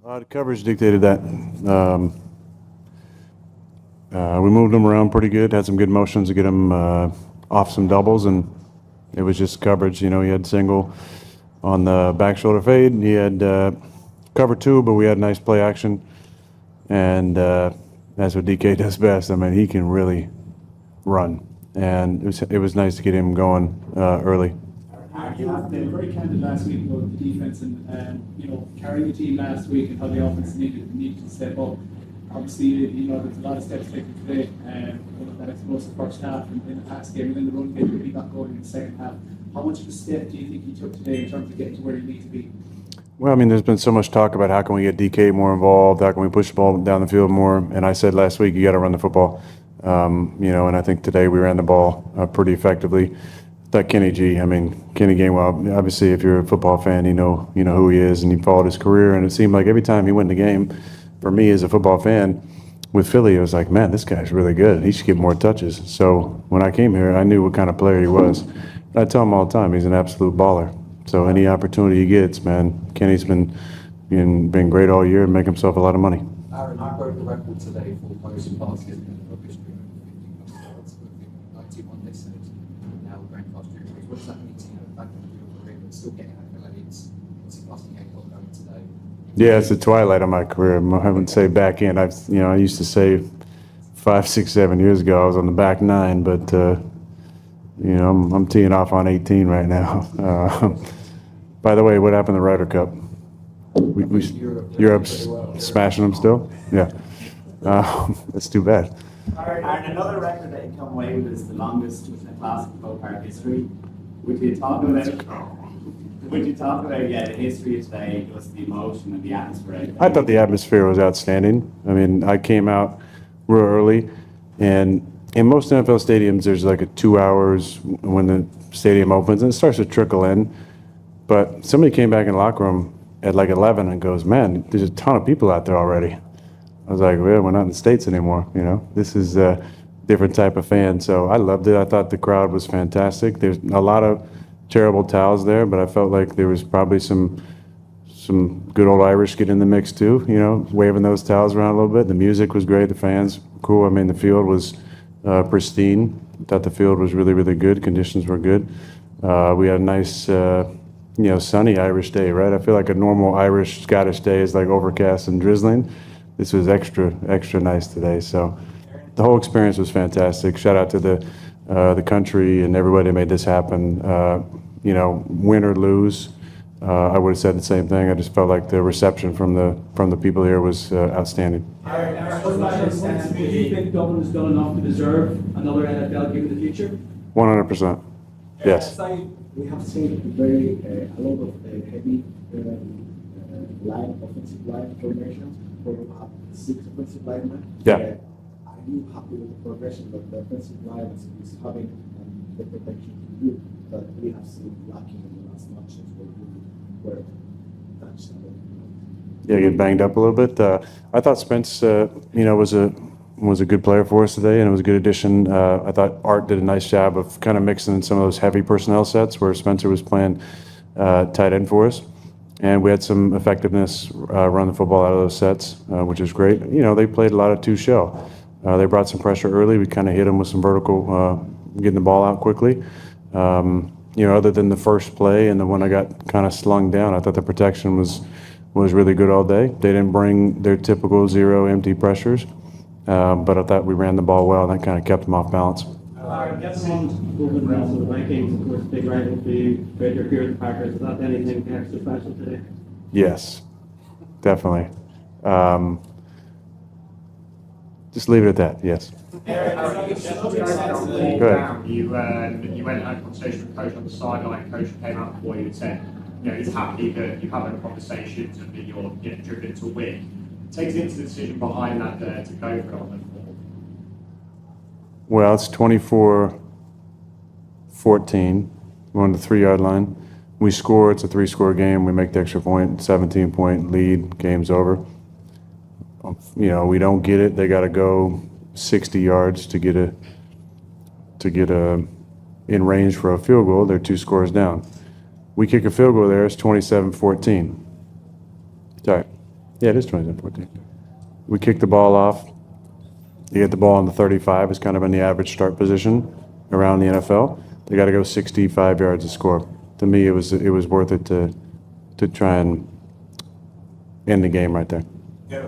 The coverage dictated that. We moved him around pretty good, had some good motions to get him off some doubles, and it was just coverage. You know, he had single on the back shoulder fade. He had cover two, but we had nice play action, and that's what DK does best. I mean, he can really run, and it was nice to get him going early. You have been very candid last week about the defense and carrying the team last week and how the offense needed to step up. Obviously, there's a lot of steps taken today, that explosive first half in the pass game and then the run game really got going in the second half. How much of a step do you think you took today in terms of getting to where you need to be? Well, I mean, there's been so much talk about how can we get DK more involved, how can we push the ball down the field more, and I said last week, you got to run the football. And I think today we ran the ball pretty effectively. That Kenny Gainwell, obviously, if you're a football fan, you know who he is, and he followed his career, and it seemed like every time he went in the game, for me as a football fan, with Philly, it was like, man, this guy's really good. He should get more touches. So when I came here, I knew what kind of player he was. I tell him all the time, he's an absolute baller. So any opportunity he gets, man, Kenny's been great all year and make himself a lot of money. Aaron, I broke the record today for most baskets in the rugby stream. 91 they said. Now we're going past years. What does that mean to you? The fact that you're career but still getting accolades. It's a classic game going today. Yeah, it's the twilight of my career. I wouldn't say back end. I used to say 5, 6, 7 years ago I was on the back nine, but I'm teeing off on 18 right now. By the way, what happened to the Ryder Cup? Europe's smashing them still? Yeah. That's too bad. And another record that you come away with is the longest in a classic Croke Park history. Would you talk about the history of today, just the emotion and the atmosphere? I thought the atmosphere was outstanding. I mean, I came out real early, and in most NFL stadiums, there's like a 2 hours when the stadium opens, and it starts to trickle in. But somebody came back in the locker room at like 11 and goes, man, there's a ton of people out there already. I was like, well, we're not in the States anymore, This is a different type of fan. So I loved it. I thought the crowd was fantastic. There's a lot of terrible towels there, but I felt like there was probably some good old Irish get in the mix too, waving those towels around a little bit. The music was great. The fans were cool. I mean, the field was pristine. I thought the field was really, really good. Conditions were good. We had a nice, sunny Irish day, right? I feel like a normal Irish, Scottish day is like overcast and drizzling. This was extra nice today. So the whole experience was fantastic. Shout out to the country and everybody that made this happen. Win or lose, I would have said the same thing. I just felt like the reception from the people here was outstanding. Do you think Dublin has done enough to deserve another NFL game in the future? 100%. Yes. We have seen a lot of heavy offensive line formations. We have 6 offensive linemen. Yeah. Are you happy with the progression that the offensive line is having and the protection to you that we have seen lacking in the last matches where we were touched? Yeah, get banged up a little bit. I thought Spence, was a good player for us today, and it was a good addition. I thought Art did a nice job of kind of mixing in some of those heavy personnel sets where Spencer was playing tight end for us. And we had some effectiveness run the football out of those sets, which is great. They played a lot of two-shell. They brought some pressure early. We kind of hit them with some vertical, getting the ball out quickly. Other than the first play and the one I got kind of slung down, I thought the protection was really good all day. They didn't bring their typical 0 empty pressures, but I thought we ran the ball well, and that kind of kept them off balance. Getting on moving around with the Vikings, of course, big rival for you, great your peer with the Packers. Is that anything extra special today? Yes, definitely. Just leave it at that. Yes. Go ahead. You went and had a conversation with Coach on the sideline. Coach came up for you and said, he's happy that you're having conversations and that you're driven to win. Takes into the decision behind that to go for it on the floor. Well, it's 24-14. We're on the 3-yard line. We score. It's a 3-score game. We make the extra point. 17-point lead. Game's over. We don't get it. They got to go 60 yards to get in range for a field goal. They're 2 scores down. We kick a field goal there. It's 27-14. Sorry. Yeah, it is 2014. We kicked the ball off. You get the ball on the 35, is kind of in the average start position around the NFL. They got to go 65 yards to score. To me, it was worth it to try and end the game right there. Yeah.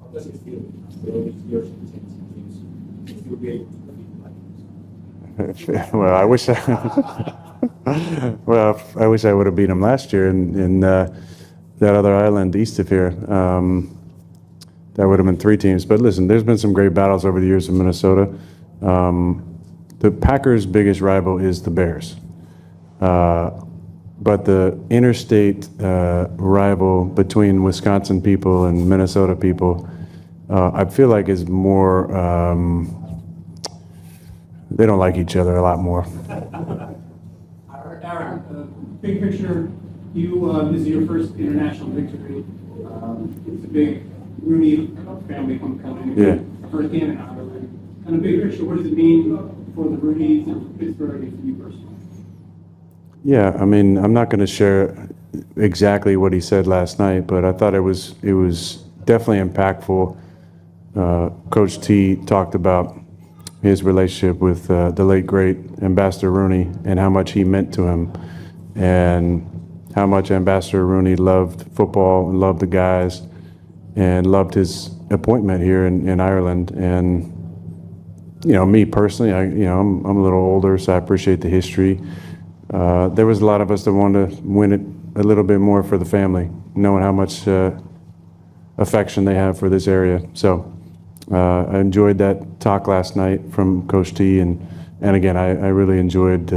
How does it feel? After all these years in teams, to still be able to beat the Vikings? Well, I wish I wish I would have beat them last year in that other island east of here. That would have been 3 teams. But listen, there's been some great battles over the years in Minnesota. The Packers' biggest rival is the Bears. But the interstate rival between Wisconsin people and Minnesota people, I feel like is more, they don't like each other a lot more. Aaron, big picture, this is your first international victory. It's a big Rooney family homecoming. Yeah. First game in Ireland. Kind of big picture, what does it mean for the Rooneys and for Pittsburgh and for you personally? Yeah, I mean, I'm not going to share exactly what he said last night, but I thought it was definitely impactful. Coach T talked about his relationship with the late great Ambassador Rooney and how much he meant to him, and how much Ambassador Rooney loved football and loved the guys and loved his appointment here in Ireland. And me personally, I'm a little older, so I appreciate the history. There was a lot of us that wanted to win it a little bit more for the family, knowing how much affection they have for this area. So I enjoyed that talk last night from Coach T, and again, I really enjoyed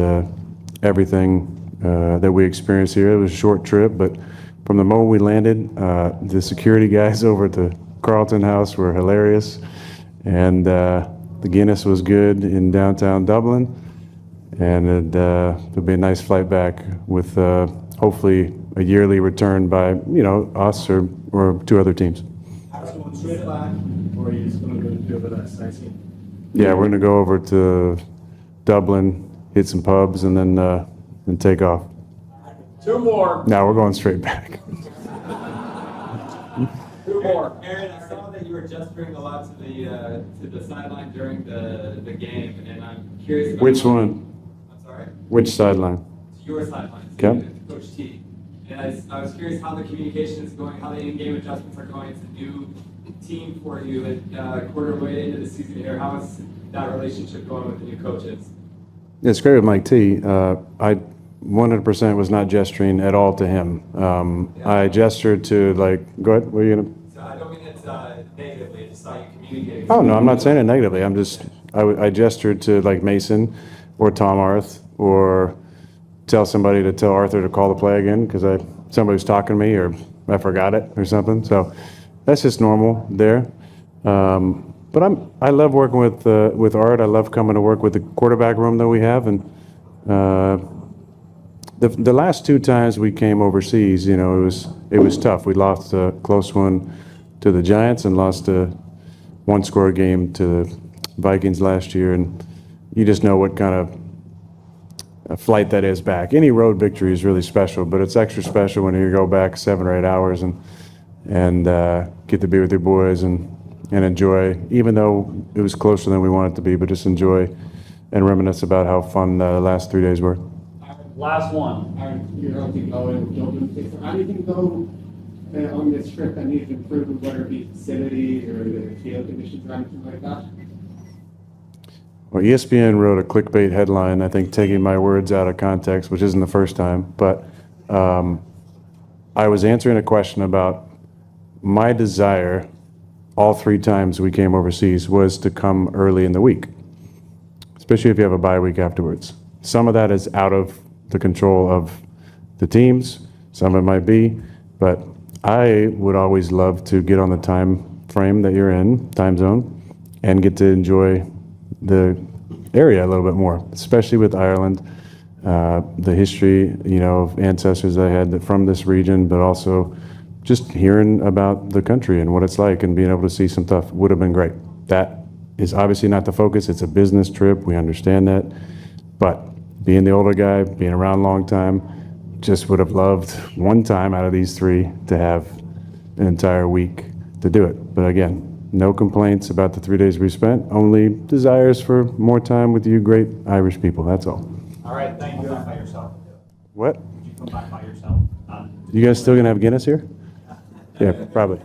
everything that we experienced here. It was a short trip, but from the moment we landed, the security guys over at the Carlton House were hilarious, and the Guinness was good in downtown Dublin. And it'll be a nice flight back with hopefully a yearly return by us or 2 other teams. Are you going straight back, or are you just going to do a bit of sightseeing? Yeah, we're gonna go over to Dublin, hit some pubs, and then take off. 2 more. No, we're going straight back. 2 more. Aaron, I saw that you were gesturing a lot to the sideline during the game, and I'm curious about Which one? I'm sorry? Which sideline? To your sideline, Okay. to Coach T. And I was curious how the communication is going, how the in-game adjustments are going. It's a new team for you, and quarter way into the season here. How is that relationship going with the new coaches? It's great with Mike T. I 100% was not gesturing at all to him. I gestured to go ahead. What are you gonna? So I don't mean it negatively. I just saw you communicating. Oh no, I'm not saying it negatively. I gestured to Mason or Tom Arth, or tell somebody to tell Arthur to call the play again because somebody was talking to me or I forgot it or something. So that's just normal there. But I love working with Art. I love coming to work with the quarterback room that we have, and the last 2 times we came overseas, it was tough. We lost a close one to the Giants and lost a 1-score game to the Vikings last year, and you just know what kind of a flight that is back. Any road victory is really special, but it's extra special when you go back 7 or 8 hours and get to be with your boys and enjoy, even though it was closer than we wanted it to be, but just enjoy and reminisce about how fun the last 3 days were. Last one. Aaron, you're obviously going to Dublin. Is there anything though on this trip that needs improvement, whether it be facilities or the field conditions or anything like that? Well, ESPN wrote a clickbait headline, I think taking my words out of context, which isn't the first time, but I was answering a question about my desire all 3 times we came overseas was to come early in the week, especially if you have a bye week afterwards. Some of that is out of the control of the teams, some of it might be, but I would always love to get on the time frame that you're in, time zone, and get to enjoy the area a little bit more, especially with Ireland, the history, of ancestors I had from this region, but also just hearing about the country and what it's like and being able to see some stuff would have been great. That is obviously not the focus. It's a business trip. We understand that. But being the older guy, being around a long time, just would have loved one time out of these 3 to have an entire week to do it. But again, no complaints about the 3 days we spent, only desires for more time with you great Irish people, that's all. All right, thank you. By yourself. What? Would you come back by yourself? You guys still gonna have Guinness here? Yeah, probably.